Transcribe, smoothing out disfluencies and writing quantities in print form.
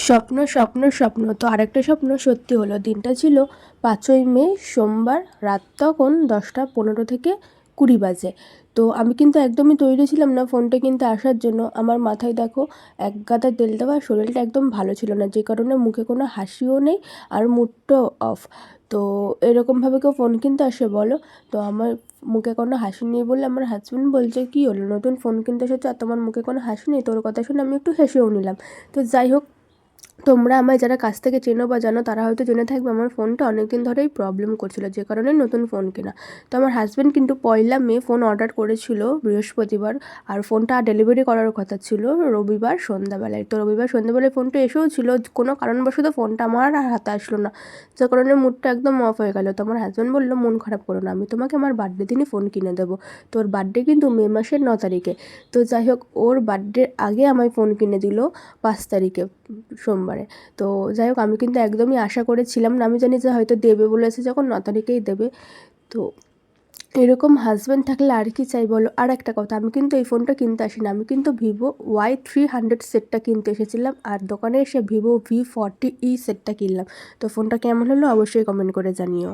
স্বপ্ন স্বপ্ন স্বপ্ন তো আরেকটা স্বপ্ন সত্যি হলো। দিনটা ছিল 5ই মে, সোমবার। রাত তখন 10টা 15 থেকে 20 বাজে। তো আমি কিন্তু একদমই তৈরি ছিলাম না ফোনটা কিনতে আসার জন্য। আমার মাথায় দেখো এক গাদা তেল দেওয়া, শরীরটা একদম ভালো ছিল না, যে কারণে মুখে কোনো হাসিও নেই আর মুডটাও অফ। তো এরকমভাবে কেউ ফোন কিনতে আসে বলো? তো আমার মুখে কোনো হাসি নেই বলে আমার হাজব্যান্ড বলছে, কী হলো, নতুন ফোন কিনতে এসেছো আর তোমার মুখে কোনো হাসি নেই? তোর কথা শুনে আমি একটু হেসেও নিলাম। তো যাই হোক, তোমরা আমায় যারা কাছ থেকে চেনো বা জানো তারা হয়তো জেনে থাকবে আমার ফোনটা অনেক দিন ধরেই প্রবলেম করছিল, যে কারণে নতুন ফোন কেনা। তো আমার হাজব্যান্ড কিন্তু 1লা মে ফোন অর্ডার করেছিল, বৃহস্পতিবার। আর ফোনটা ডেলিভারি করার কথা ছিল রবিবার সন্ধ্যাবেলায়। তো রবিবার সন্ধ্যাবেলায় ফোনটা এসেও ছিল, কোনো কারণবশত ফোনটা আমার আর হাতে আসলো না, যে কারণে মুডটা একদম অফ হয়ে গেল। তো আমার হাজব্যান্ড বললো, মন খারাপ করো না, আমি তোমাকে আমার বার্থডে দিনই ফোন কিনে দেবো। তো ওর বার্থডে কিন্তু মে মাসের 9 তারিখে। তো যাই হোক, ওর বার্থডের আগে আমায় ফোন কিনে দিল 5 তারিখে, সোমবারে। তো যাই হোক, আমি কিন্তু একদমই আশা করেছিলাম না। আমি জানি যে হয়তো দেবে বলেছে যখন 9 তারিখেই দেবে। তো এরকম হাজব্যান্ড থাকলে আর কি চাই বলো? আর একটা কথা, আমি কিন্তু এই ফোনটা কিনতে আসিনি, আমি কিন্তু Vivo Y300 সেটটা কিনতে এসেছিলাম, আর দোকানে এসে Vivo V40E সেটটা কিনলাম। তো ফোনটা কেমন হলো অবশ্যই কমেন্ট করে জানিও।